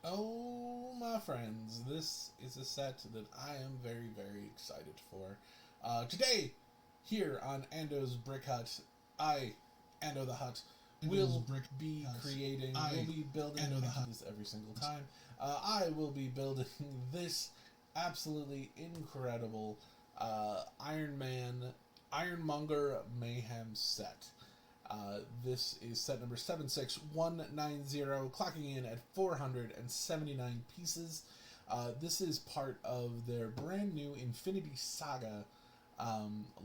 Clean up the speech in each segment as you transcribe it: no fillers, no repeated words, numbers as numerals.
Oh, my friends, this is a set that I am very, very excited for. Today, here on Ando's Brick Hut, I, Ando the Hut, will be creating, will be building, Ando the Hut this every single time. I will be building this absolutely incredible Iron Monger Mayhem set. This is set number 76190, clocking in at 479 pieces. This is part of their brand new Infinity Saga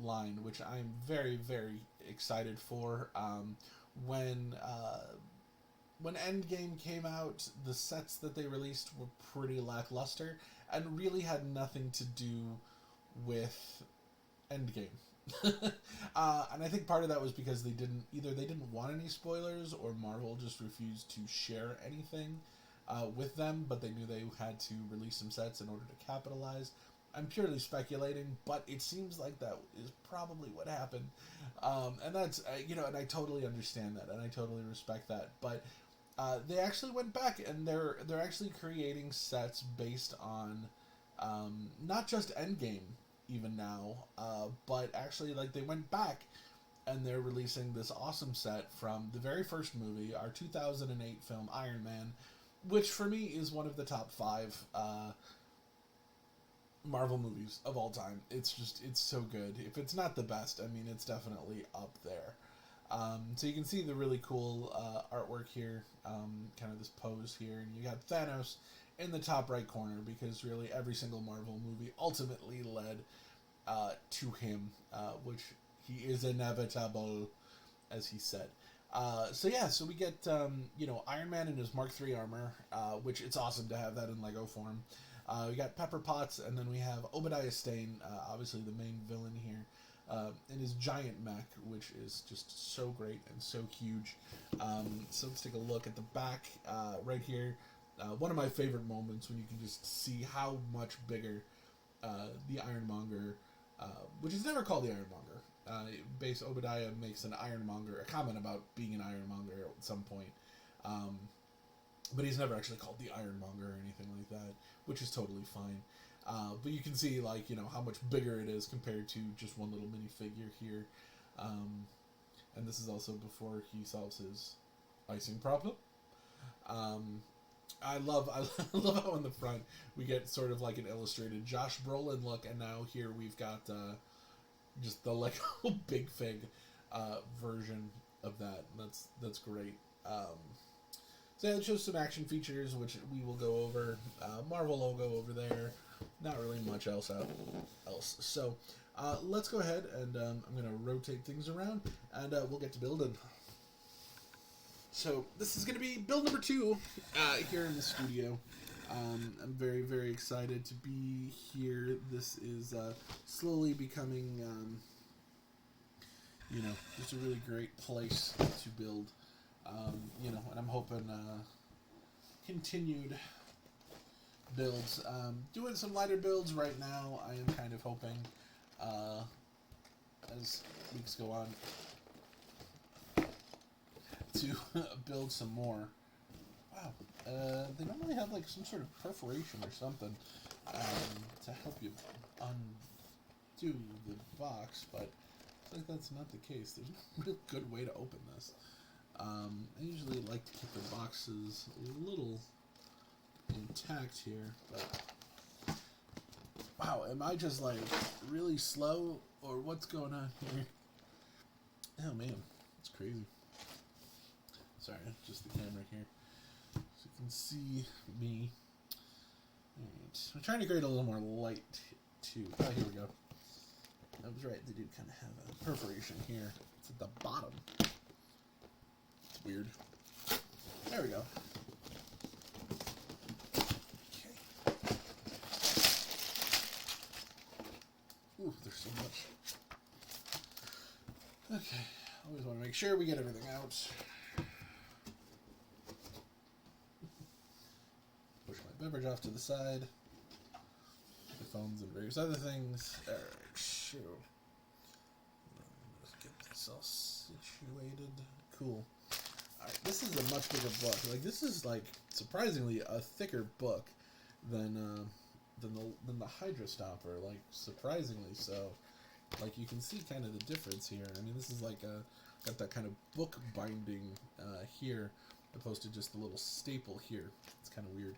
line, which I'm very, very excited for. When Endgame came out, the sets that they released were pretty lackluster and really had nothing to do with Endgame. And I think part of that was because they didn't want any spoilers, or Marvel just refused to share anything with them, but they knew they had to release some sets in order to capitalize. I'm purely speculating, but it seems like that is probably what happened, and that's and I totally understand that, and I totally respect that. But they actually went back, and they're actually creating sets based on not just Endgame even now, but actually, like, they went back and they're releasing this awesome set from the very first movie, our 2008 film Iron Man, which for me is one of the top five Marvel movies of all time. It's so good. If it's not the best, I mean, it's definitely up there. So you can see the really cool artwork here, kind of this pose here, and you got Thanos in the top right corner, because really every single Marvel movie ultimately led to him, which he is inevitable, as he said. So we get Iron Man in his Mark III armor, which it's awesome to have that in Lego form. We got Pepper Potts, and then we have Obadiah Stane, obviously the main villain here, in his giant mech, which is just so great and so huge. So let's take a look at the back right here. One of my favorite moments, when you can just see how much bigger the Iron Monger, which is never called the Iron Monger. Base Obadiah makes an Iron Monger, a comment about being an Iron Monger at some point. But he's never actually called the Iron Monger or anything like that, which is totally fine. But you can see, like, how much bigger it is compared to just one little minifigure here. And this is also before he solves his icing problem. I love I love how on the front we get sort of like an illustrated Josh Brolin look, and now here we've got just the Lego Big Fig version of that. That's great. So yeah, it shows some action features, which we will go over. Marvel logo over there. Not really much else. So let's go ahead, and I'm going to rotate things around, and we'll get to building. So this is going to be build number 2 here in the studio. I'm very, very excited to be here. This is slowly becoming, just a really great place to build. And I'm hoping continued builds. Doing some lighter builds right now. I am kind of hoping, as weeks go on, to build some more. Wow. They normally have like some sort of perforation or something to help you undo the box, but it's like that's not the case. There's no real good way to open this. I usually like to keep the boxes a little intact here, but wow, am I just like really slow, or what's going on here? Oh man, it's crazy. Sorry, just the camera here, so you can see me. Alright, I'm trying to create a little more light too. Oh, here we go. I was right, they do kind of have a perforation here. It's at the bottom. It's weird. There we go. Okay. Ooh, there's so much. Okay, always want to make sure we get everything out. Push my beverage off to the side. The phones and various other things. Alright, so let's get this all situated. Cool. Alright, this is a much bigger book. Like, this is, like, surprisingly a thicker book than the Hydra Stomper. Like, surprisingly so. Like, you can see kind of the difference here. I mean, this is like got that kind of book binding here, opposed to just the little staple here. It's kind of weird.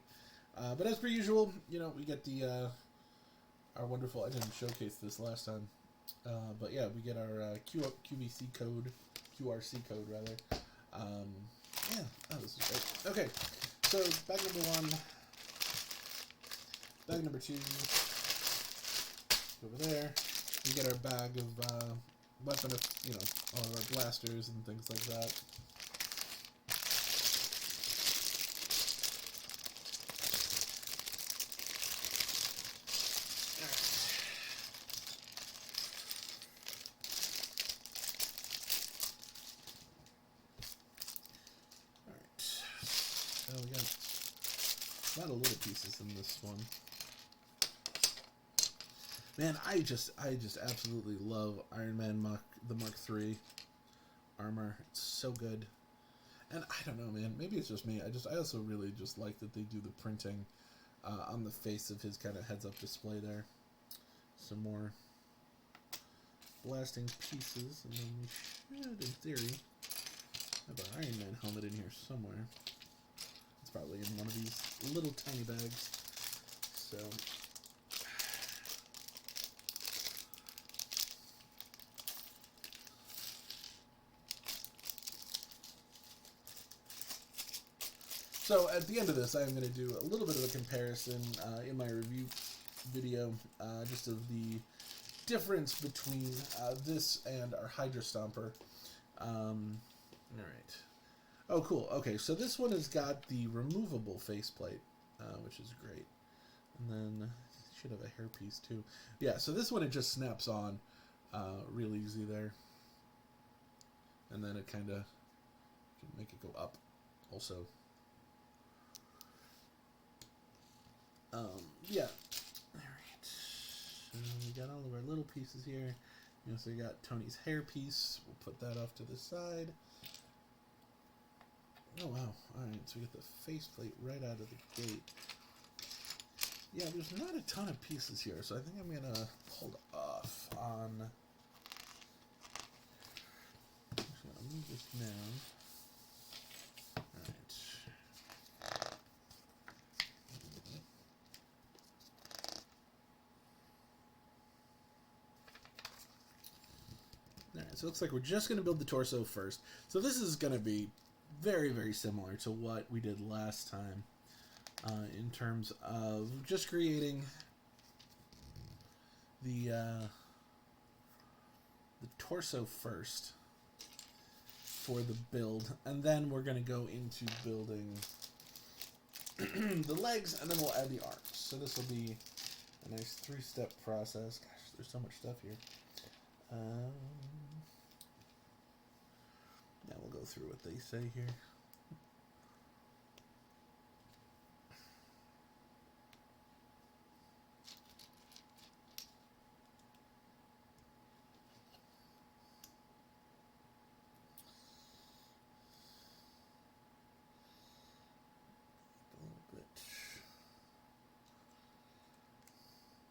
But as per usual, you know, we get the our wonderful. I didn't showcase this last time, but yeah, we get our QVC code, QRC code rather. Yeah, oh, this is great. Okay, so bag number 1, bag number 2, over there. We get our bag of weapon, you know, all of our blasters and things like that. Alright. So we got a lot of little pieces in this one. Man, I just absolutely love Iron Man the Mark III armor. It's so good. And I don't know, man. Maybe it's just me. I also really just like that they do the printing on the face of his kind of heads-up display there. Some more blasting pieces, and then we should, in theory, have our Iron Man helmet in here somewhere. It's probably in one of these little tiny bags. So. So at the end of this, I'm going to do a little bit of a comparison in my review video, just of the difference between this and our Hydra Stomper. All right. Oh, cool. Okay, so this one has got the removable faceplate, which is great. And then it should have a hairpiece too. Yeah, so this one it just snaps on real easy there. And then it kind of can make it go up also. Yeah. Alright. So we got all of our little pieces here. You know, so we got Tony's hairpiece. We'll put that off to the side. Oh, wow. Alright, so we get the faceplate right out of the gate. Yeah, there's not a ton of pieces here, so I think I'm going to hold off on... Actually, I'll move this down. So it looks like we're just going to build the torso first. So this is going to be very, very similar to what we did last time in terms of just creating the torso first for the build, and then we're going to go into building the legs, and then we'll add the arms. So this will be a nice 3-step process. Gosh, there's so much stuff here. Yeah, we'll go through what they say here. A little bit.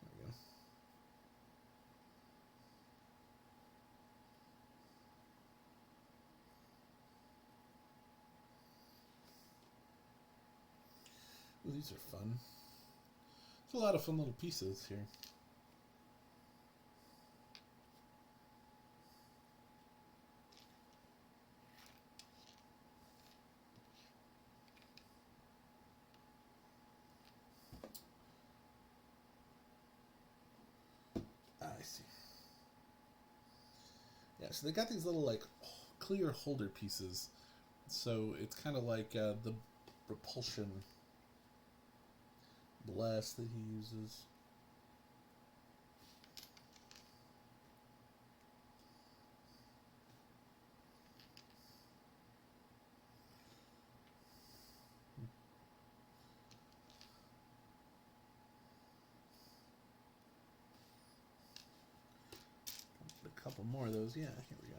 There we go. Ooh, these are fun. There's a lot of fun little pieces here. I see. Yeah, so they got these little, like, clear holder pieces. So it's kind of like the repulsion blast that he uses. A couple more of those. Yeah, here we go.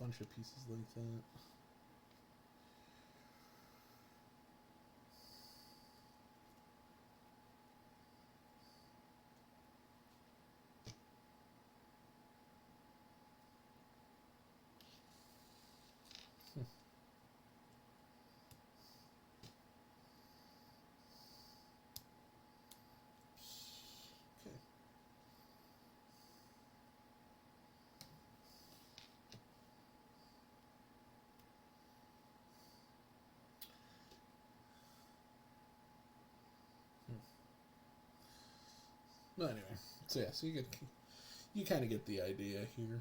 bunch of pieces like that. Okay. Well, anyway, so yeah, so you kind of get the idea here. You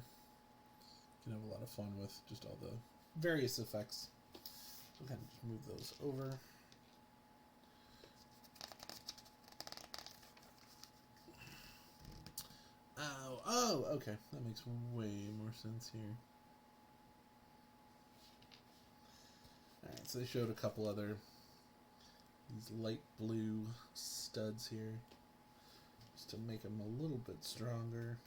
can have a lot of fun with just all the various effects. So kind of just move those over. Oh, okay, that makes way more sense here. All right, so they showed a couple other these light blue studs here, just to make them a little bit stronger.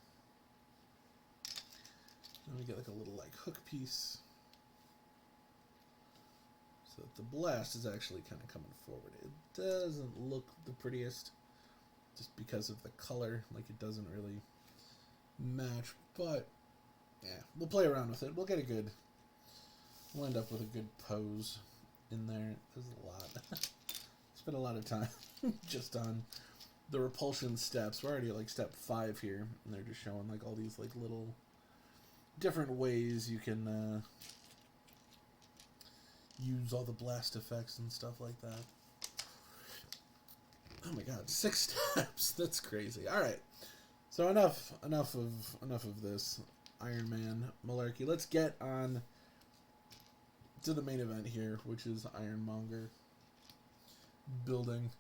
Then we get like a little like hook piece, so that the blast is actually kind of coming forward. It doesn't look the prettiest, just because of the color. Like it doesn't really match, but yeah, we'll play around with it. We'll get a good. We'll end up with a good pose in there. There's a lot. Spent a lot of time just on the repulsion steps. We're already at like step 5 here, and they're just showing like all these like little different ways you can use all the blast effects and stuff like that. Oh my god, 6 steps. That's crazy. All right. So enough of this Iron Man malarkey. Let's get on to the main event here, which is Iron Monger building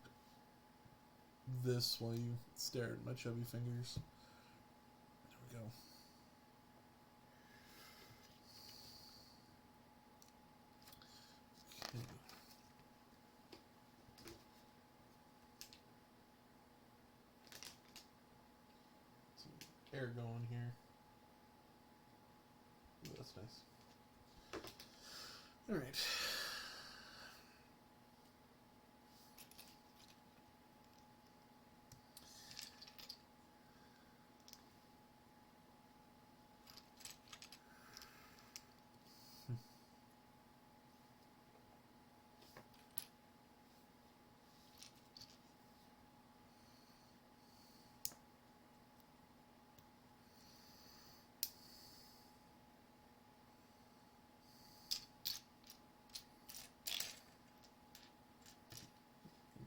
this while you stare at my chubby fingers. There we go. Okay. Some air going here. Ooh, that's nice. All right.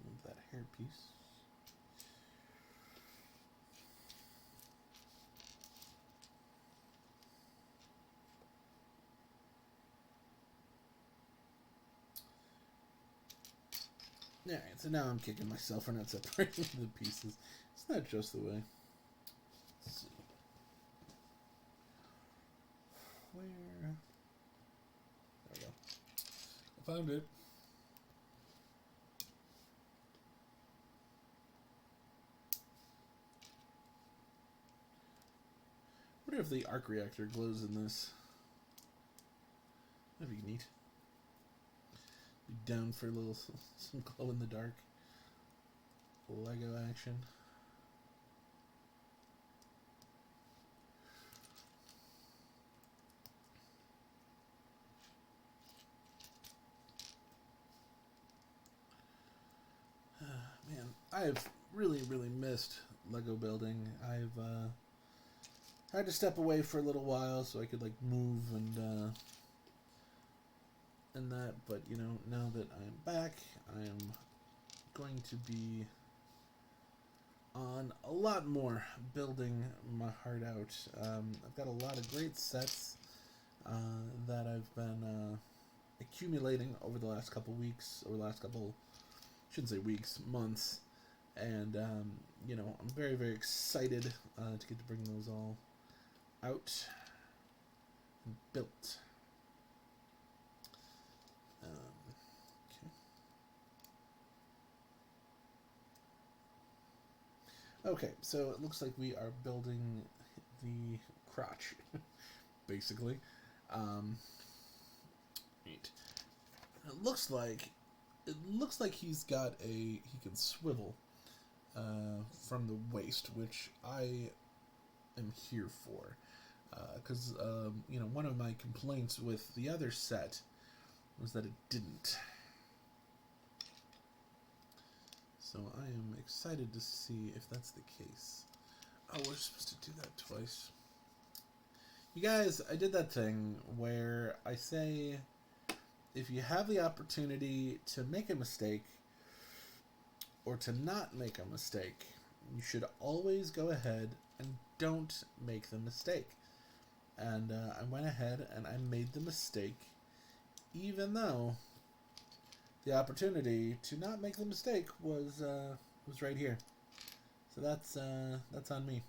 Move that hair piece. Alright, so now I'm kicking myself for not separating the pieces. It's not just the way. Let's see. Where? There we go. I found it. I wonder if the arc reactor glows in this. That'd be neat. Be down for a little some glow in the dark Lego action. Man, I've really missed Lego building. I've had to step away for a little while so I could like move and that, but you know, now that I'm back, I am going to be on a lot more, building my heart out. I've got a lot of great sets that I've been accumulating over the last couple weeks, or last couple, shouldn't say weeks, months, and you know, I'm very excited to get to bring those all out and built. Okay, so it looks like we are building the crotch, basically. Neat. It looks like he's got he can swivel from the waist, which I am here for. Because one of my complaints with the other set was that it didn't. So I am excited to see if that's the case. Oh, we're supposed to do that twice. You guys, I did that thing where I say, if you have the opportunity to make a mistake or to not make a mistake, you should always go ahead and don't make the mistake. And I went ahead and I made the mistake, even though the opportunity to not make the mistake was right here. So that's on me.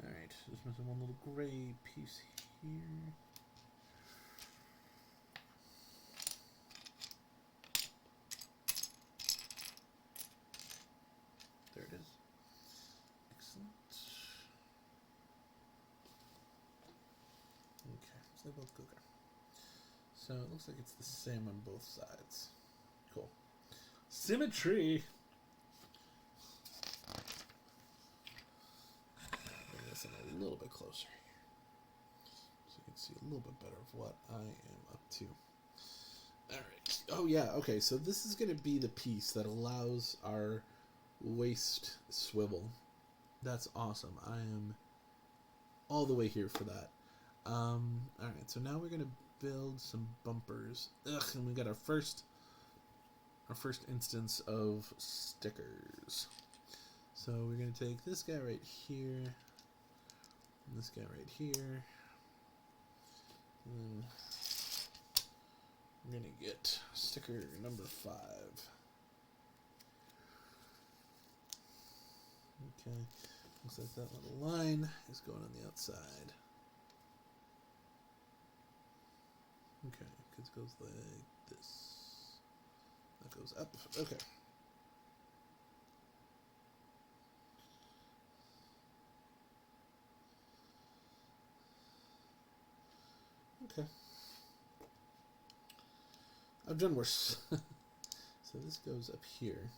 All right, just missing one little gray piece here. There it is. Excellent. Okay, so they both go there. So it looks like it's the same on both sides. Cool. Symmetry. Bring this in a little bit closer so you can see a little bit better of what I am up to. Alright. Oh yeah, okay, so this is going to be the piece that allows our waist swivel. That's awesome. I am all the way here for that. Alright, so now we're going to build some bumpers. And we got our first instance of stickers. So we're going to take this guy right here, and this guy right here, and then we're going to get sticker number 5. Okay, looks like that little line is going on the outside. Okay, because it goes like this. That goes up. Okay. Okay. I've done worse. So this goes up here.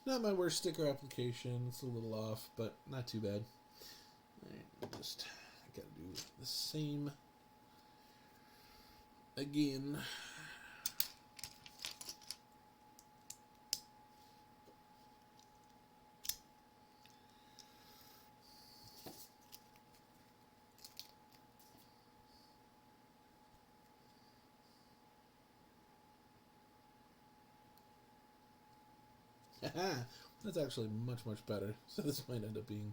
Not my worst sticker application. It's a little off, but not too bad. Alright, I gotta do the same again. That's actually much better. So this might end up being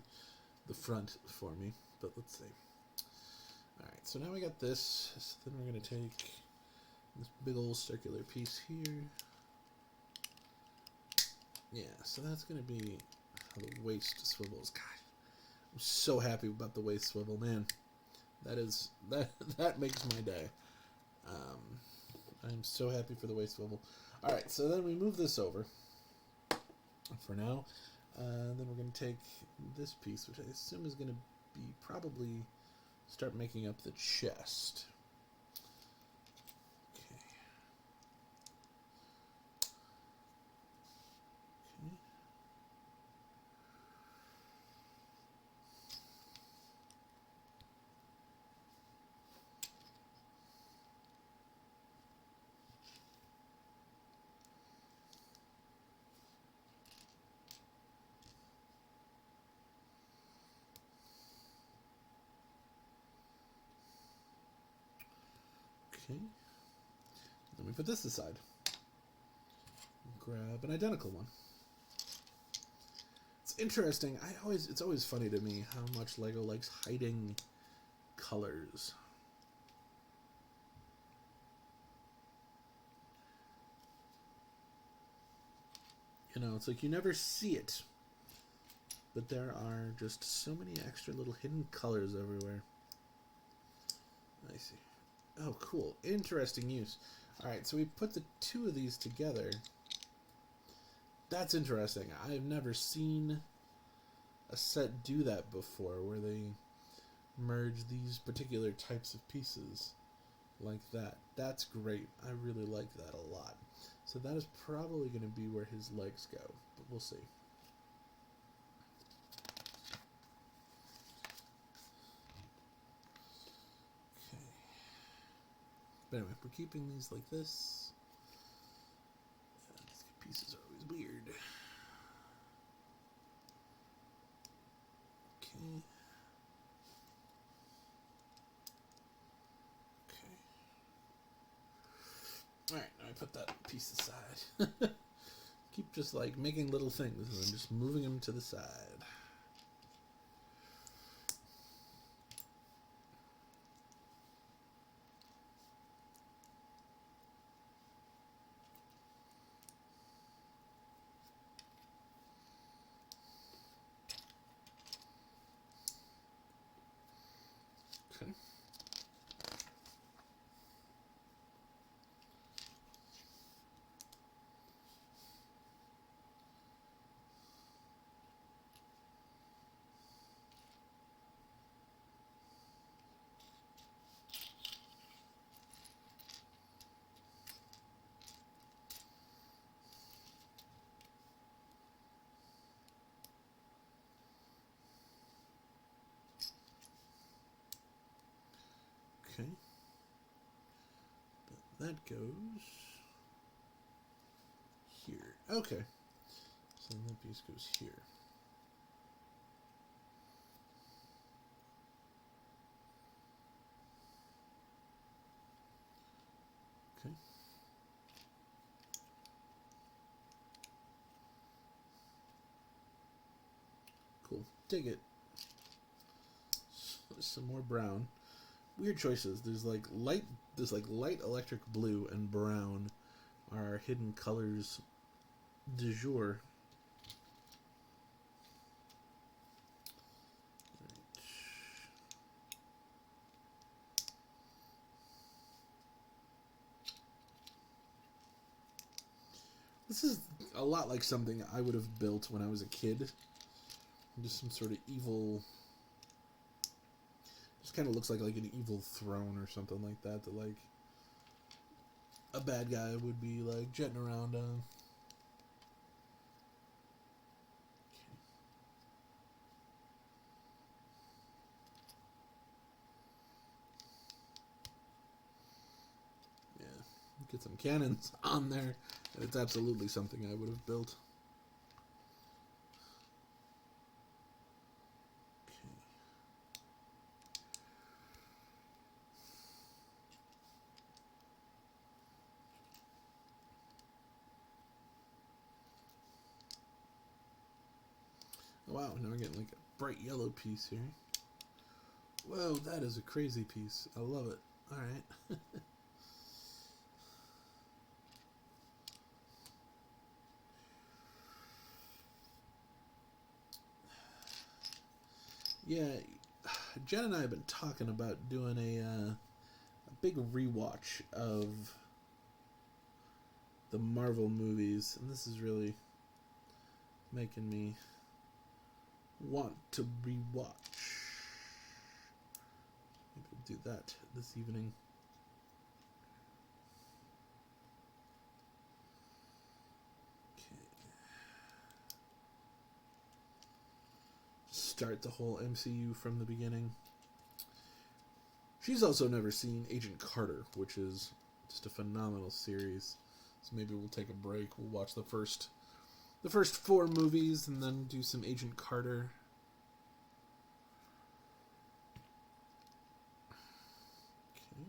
the front for me, but let's see. Alright, so now we got this. So then we're going to take this big old circular piece here. Yeah, so that's going to be how the waist swivels. God, I'm so happy about the waist swivel, man. That makes my day. I'm so happy for the waist swivel. Alright, so then we move this over for now. Then we're going to take this piece, which I assume is going to be probably start making up the chest. Okay. Let me put this aside. Grab an identical one. It's interesting. It's always funny to me how much Lego likes hiding colors. You know, it's like you never see it, but there are just so many extra little hidden colors everywhere. I see. Oh, cool. Interesting use. Alright, so we put the two of these together. That's interesting. I've never seen a set do that before, where they merge these particular types of pieces like that. That's great. I really like that a lot. So that is probably going to be where his legs go, but we'll see. Okay. But anyway, we're keeping these like this. These pieces are always weird. Okay. Alright, now I put that piece aside. Keep just like making little things and then just moving them to the side. Okay. Okay. That goes here. Okay. So that piece goes here. Okay. Cool. Dig it. There's some more brown. Weird choices. There's like light electric blue and brown are hidden colors du jour. This is a lot like something I would have built when I was a kid. Just some sort of evil... Just kind of looks like an evil throne or something like that. That like a bad guy would be like jetting around on. Yeah, get some cannons on there. And it's absolutely something I would have built. Wow, now we're getting like a bright yellow piece here. Whoa, that is a crazy piece. I love it. Alright. Yeah, Jen and I have been talking about doing a big rewatch of the Marvel movies, and this is really making me want to rewatch. Maybe we'll do that this evening. Okay. Start the whole MCU from the beginning. She's also never seen Agent Carter, which is just a phenomenal series. So maybe we'll take a break. We'll watch the first 4 movies and then do some Agent Carter. Okay.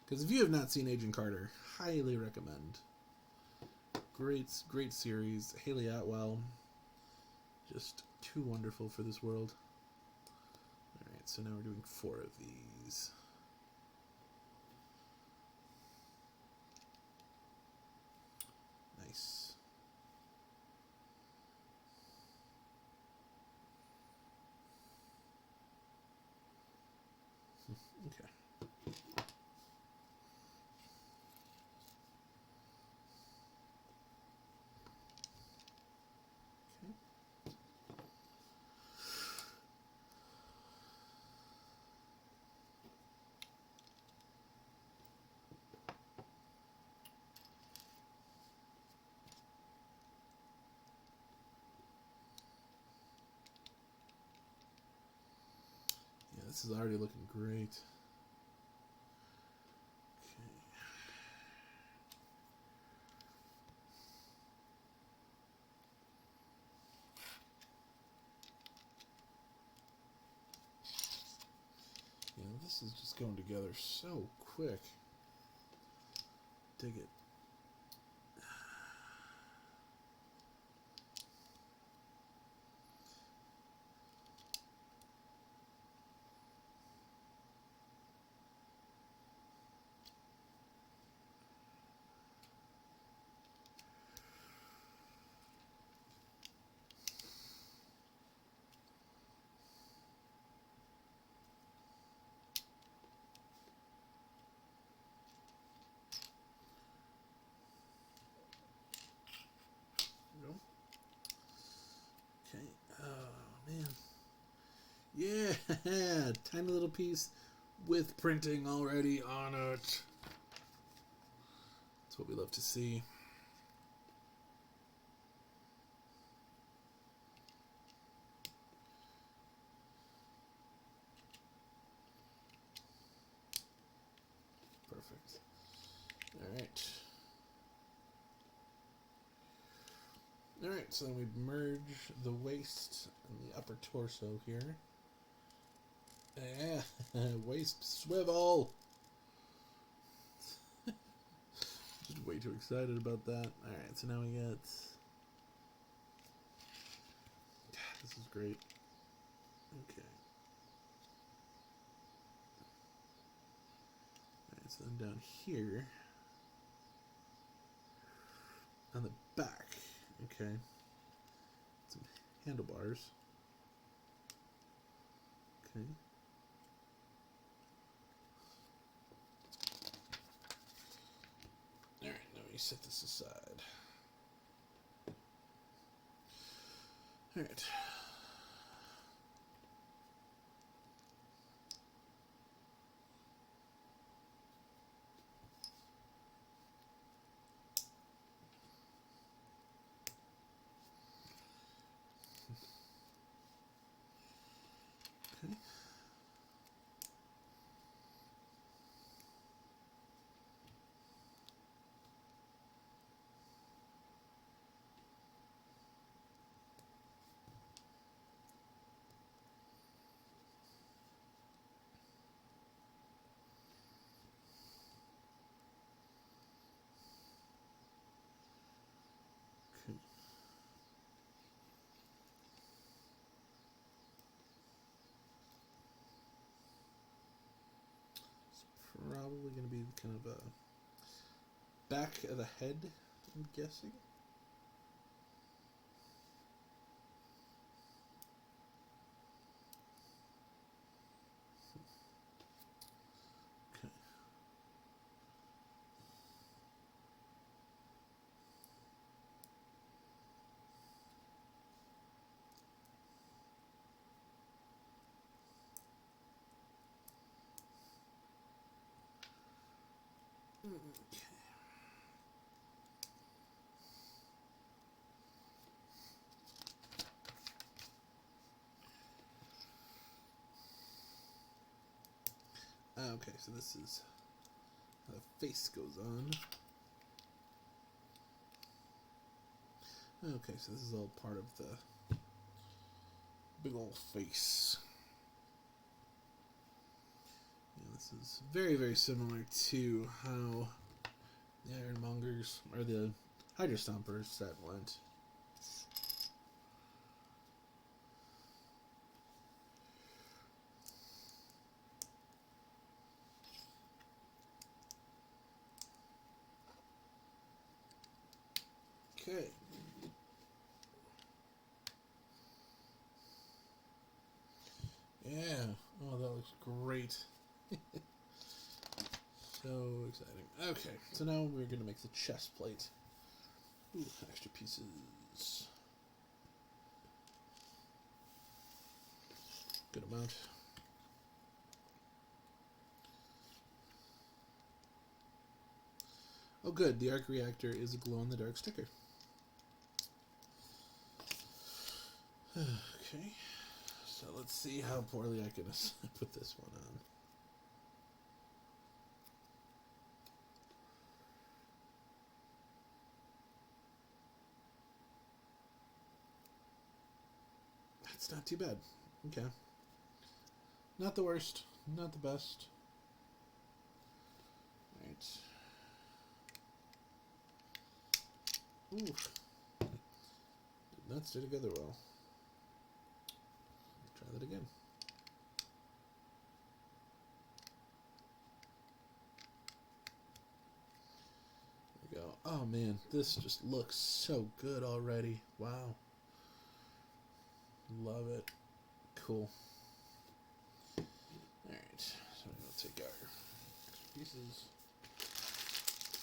Because if you have not seen Agent Carter, highly recommend. Great series. Haley Atwell, just too wonderful for this world. Alright, so now we're doing 4 of these. Nice. Okay. this is already looking great. This is just going together so quick. Dig it. Okay. Oh, man. Yeah! Tiny little piece with printing already on it. That's what we love to see. Perfect. Alright. Alright, so then we merge the waist and the upper torso here. Yeah, waist swivel! Just way too excited about that. Alright, so now we get... This is great. Okay. Alright, so then down here... on the back, okay, some handlebars, okay, all right, now we set this aside, all right, okay. Probably going to be kind of a back of the head, I'm guessing. Okay. Okay, so this is how the face goes on. Okay, so this is all part of the big old face. Yeah, this is very, very similar to how the Iron Mongers, or the Hydra Stompers set went. Okay. Yeah. Oh, that looks great. So exciting. Okay, so now we're going to make the chest plate. Ooh, extra pieces. Good amount. Oh good, the arc reactor is a glow-in-the-dark sticker. Okay, So let's see how poorly I can put this one on. That's not too bad. Okay. Not the worst. Not the best. Right. Ooh. Did not stay together well. Try that again. There we go. Oh man, this just looks so good already. Wow. Love it. Cool. Alright, so we'll take our extra pieces.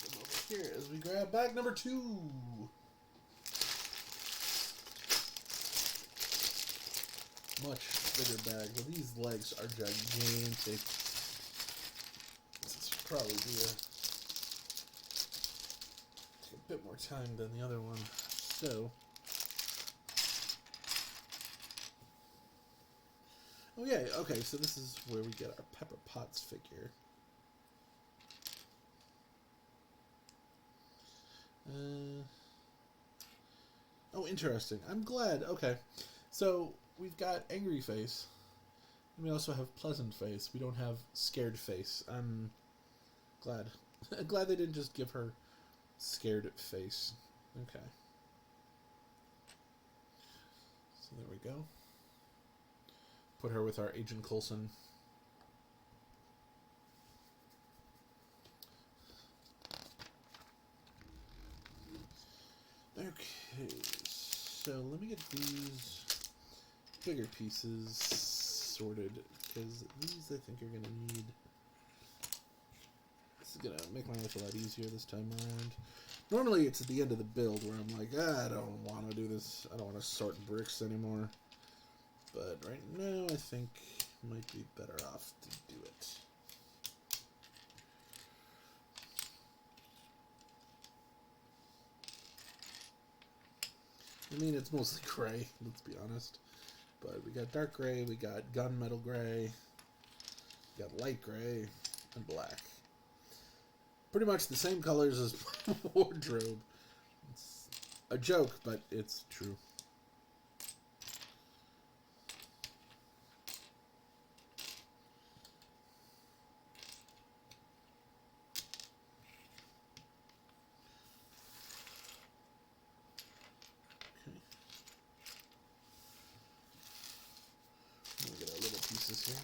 Put them over here as we grab bag number 2. Much bigger bag. Well, these legs are gigantic. This will probably be take a bit more time than the other one. So, oh yeah, okay, so this is where we get our Pepper Potts figure. Oh, interesting. I'm glad. Okay, so we've got Angry Face, and we also have Pleasant Face. We don't have Scared Face. I'm glad. I'm glad they didn't just give her Scared Face. Okay. So there we go. Put her with our Agent Coulson. Okay, so let me get these bigger pieces sorted, because these I think are going to need... This is going to make my life a lot easier this time around. Normally it's at the end of the build where I'm like, I don't want to do this, I don't want to sort bricks anymore. But right now I think I might be better off to do it. I mean, it's mostly gray, let's be honest. But we got dark gray, we got gunmetal gray, we got light gray, and black. Pretty much the same colors as wardrobe. It's a joke, but it's true. Get our little pieces here.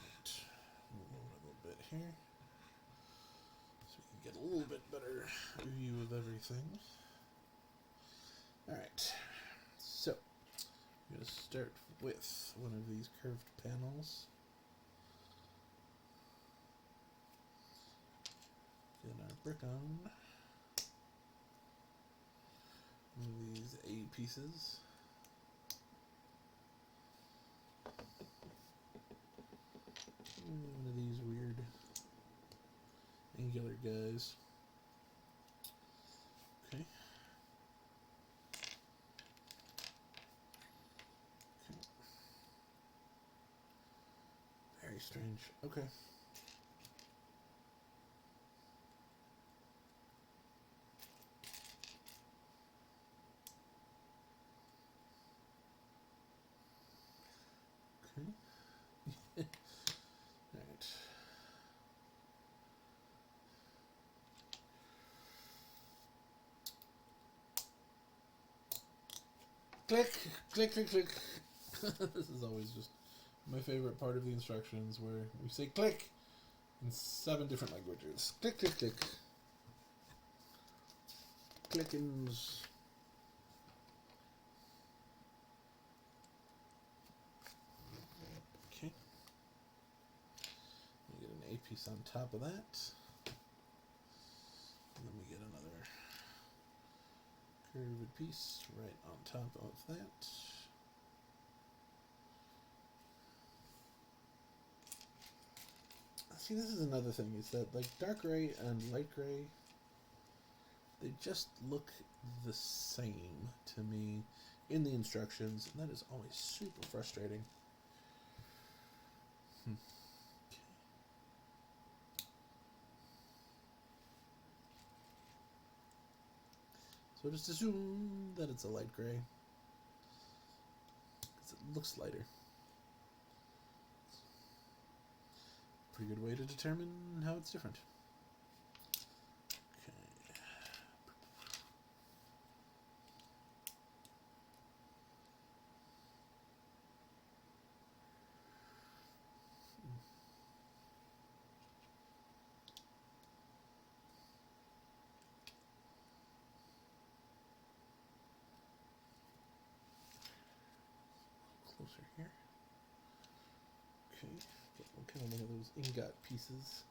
Right. Move a little bit here, so we can get a little bit better view of everything. Alright, so I'm going to start with one of these curved panels. Get our brick on. Move these A pieces. One of these weird angular guys. Okay. Very strange. Okay. Okay. Alright. Click, click, click, click. This is always just my favorite part of the instructions, where we say click in 7 different languages. Click, click, click. Clickins. Okay. We get an A piece on top of that. And then we get another curved piece right on top of that. See, this is another thing, is that, like, dark gray and light gray, they just look the same to me in the instructions, and that is always super frustrating. So just assume that it's a light gray, because it looks lighter. Pretty good way to determine how it's different. Closer here. Okay, get kind of one of those ingot pieces.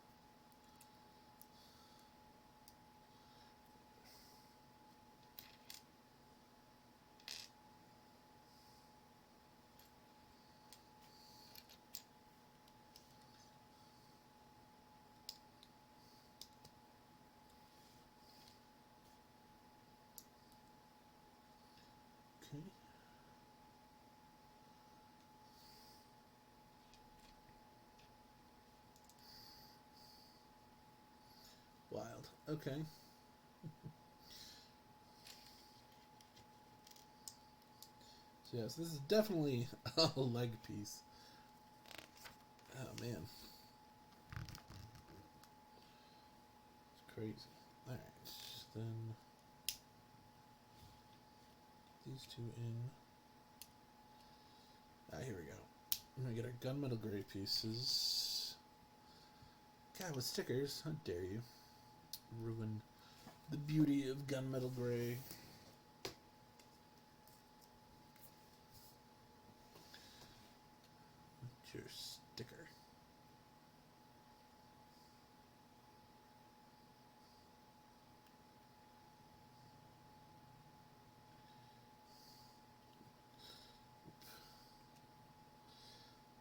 Okay. Wild. Okay. So yes, this is definitely a leg piece. Oh man. It's crazy. Alright, then these two in. Here we go. I'm gonna get our gunmetal gray pieces. God, with stickers, how dare you ruin the beauty of gunmetal gray. What's your sticker?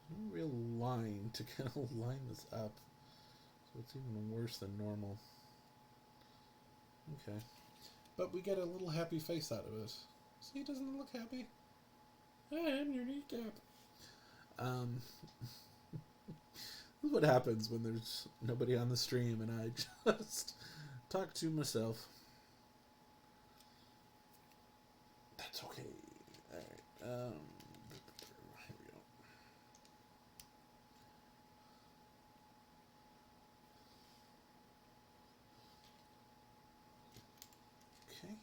No real line to kind of line this up, so it's even worse than normal. Okay. But we get a little happy face out of it. See, it doesn't look happy. I am your kneecap. This is what happens when there's nobody on the stream and I just talk to myself. That's okay. Alright, here we go. Okay.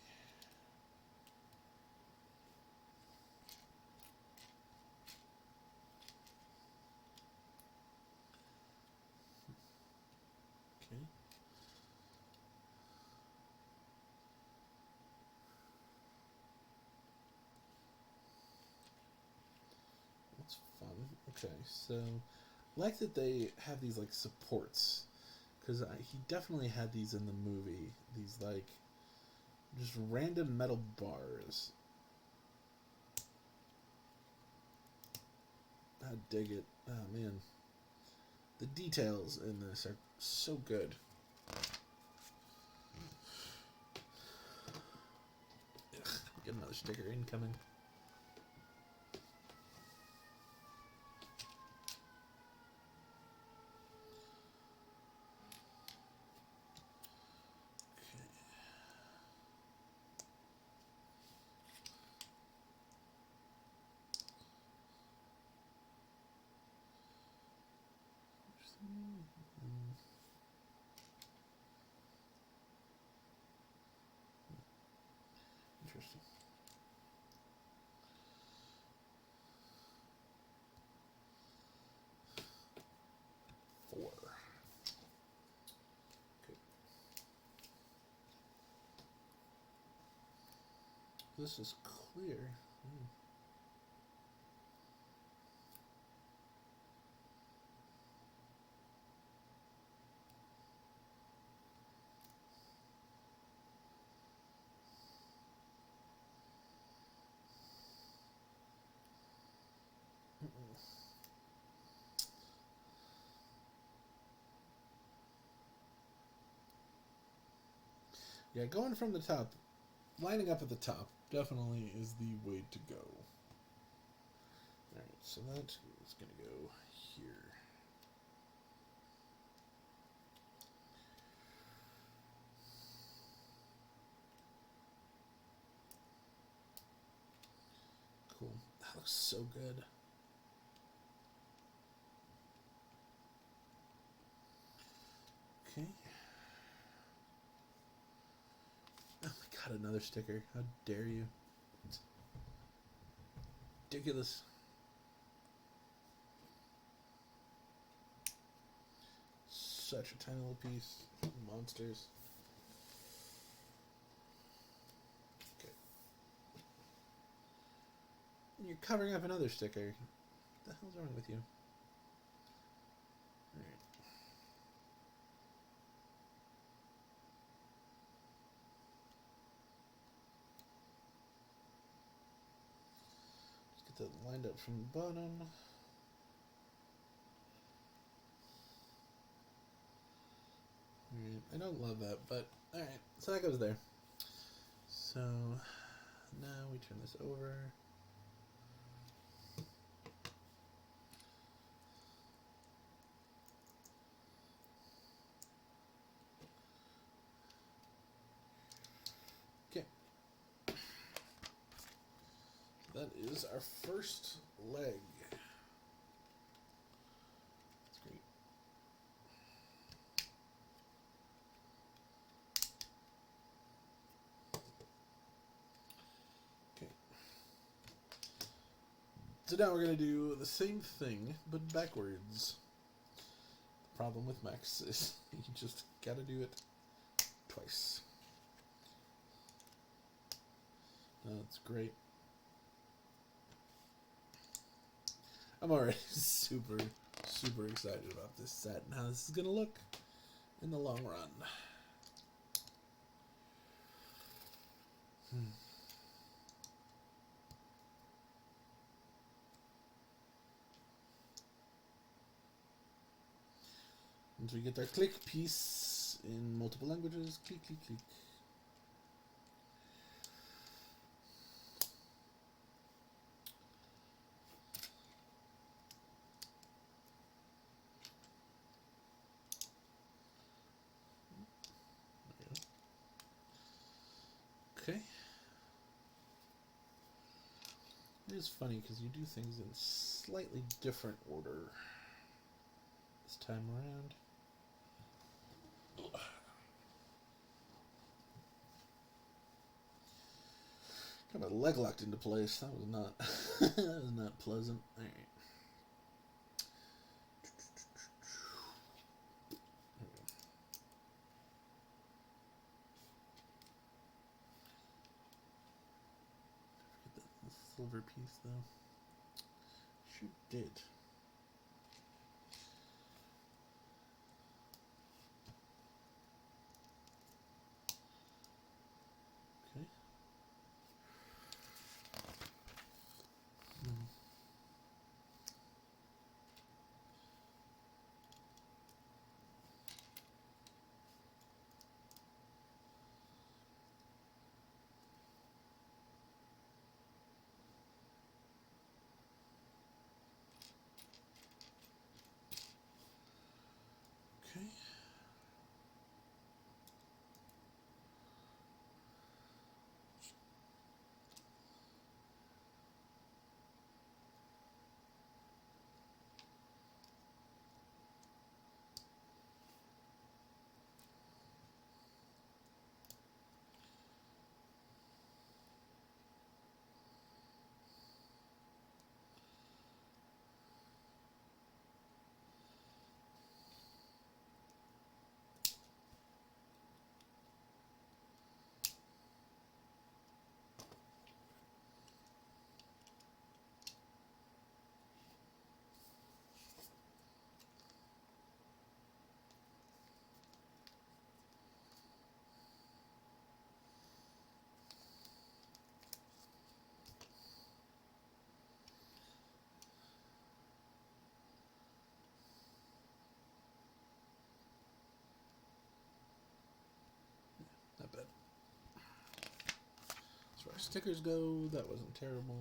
Okay. That's fun. Okay, so I like that they have these like supports, because he definitely had these in the movie. These like just random metal bars. I dig it. Oh man, the details in this are so good. Ugh, get another sticker incoming. Interesting. 4. Okay. This is clear. Yeah, going from the top, lining up at the top definitely is the way to go. Alright, so that is going to go here. Cool. That looks so good. Okay. Oh my god, another sticker. How dare you. It's ridiculous. Such a tiny little piece. Monsters. Okay. You're covering up another sticker. What the hell's wrong with you? Alright. Let's get that lined up from the bottom. Alright, I don't love that, but alright, so that goes there. So now we turn this over. Okay. That is our first leg. That's great. Okay. So now we're going to do the same thing, but backwards. The problem with mechs is you just got to do it twice. That's great. I'm already super excited about this set and how this is going to look in the long run. Once we get our click piece in multiple languages, click, click, click. Okay. It is funny because you do things in slightly different order this time around. Got my leg locked into place. That was not that was not pleasant. All right. Forget the silver piece though. Sure did. Okay. stickers go, that wasn't terrible.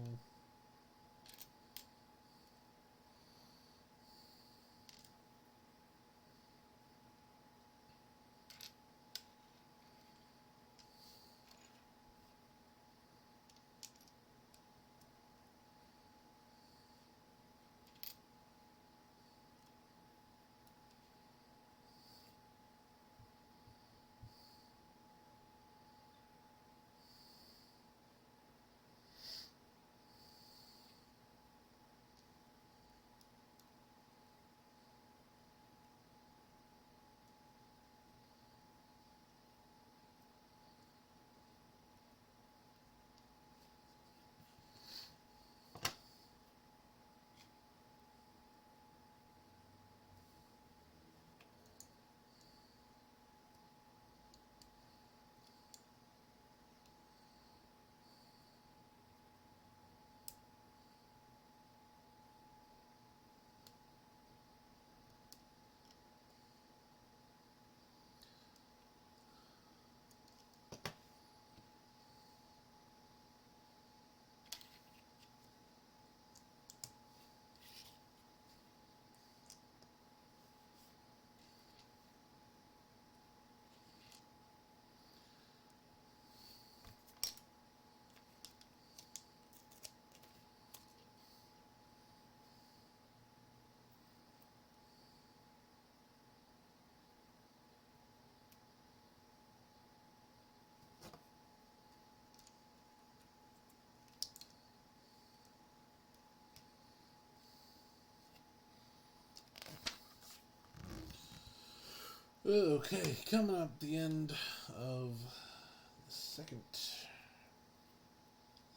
Okay, coming up the end of the second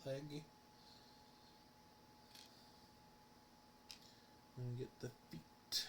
leg. And get the feet.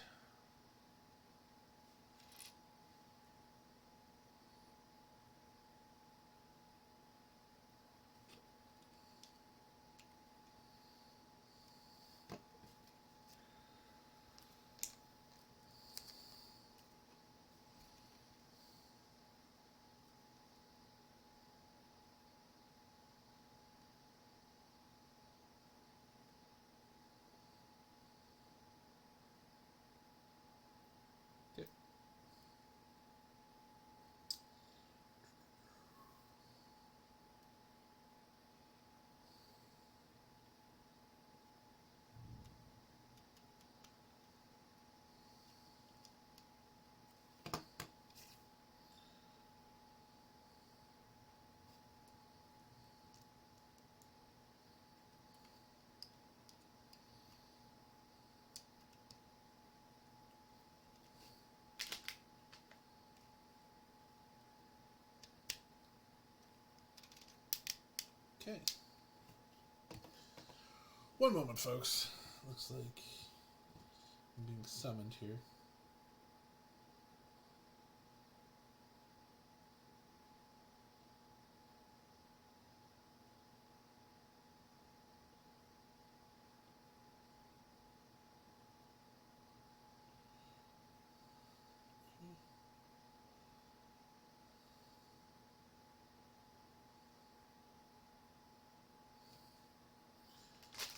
Okay. Okay. One moment, folks. Looks like I'm being summoned here.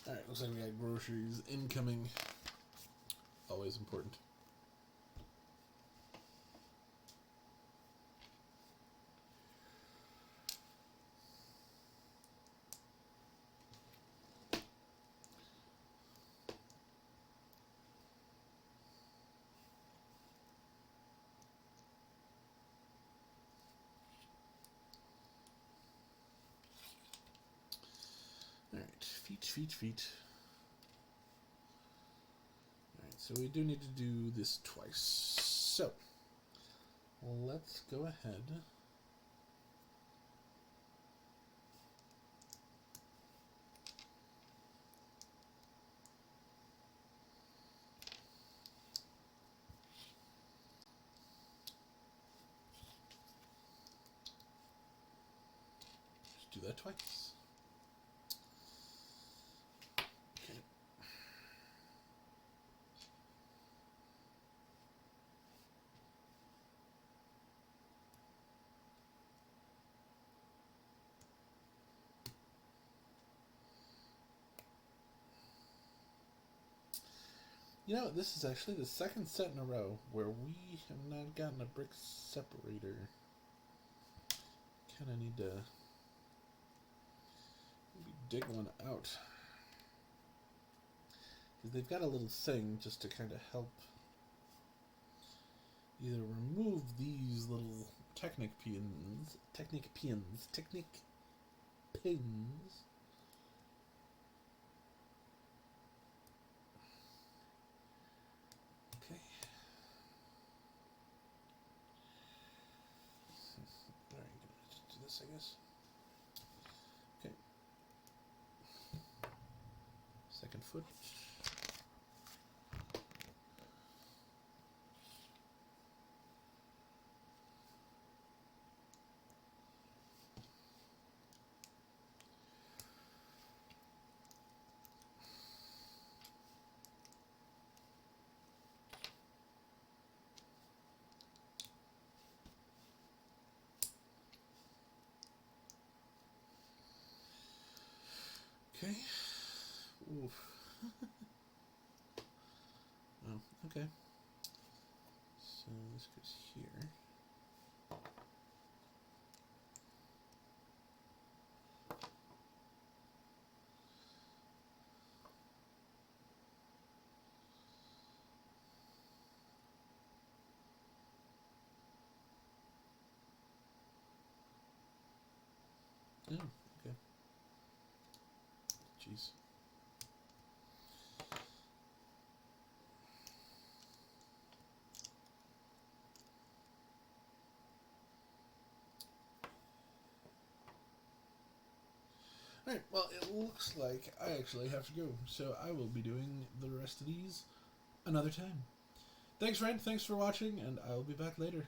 Alright, looks like we got groceries incoming. Always important. Alright, feet. Alright, so we do need to do this twice. So, let's go ahead. Just do that twice. Okay. You know, this is actually the second set in a row where we have not gotten a brick separator. Kind of need to maybe dig one out. Because they've got a little thing just to kind of help either remove these little Technic pins. Okay. Alright, gonna do this, I guess. Okay. Second foot. Okay. Oof. Oh, okay. So this goes here. Oh, okay. Jeez. Alright, well, it looks like I actually have to go, so I will be doing the rest of these another time. Thanks, friend. Thanks for watching, and I will be back later.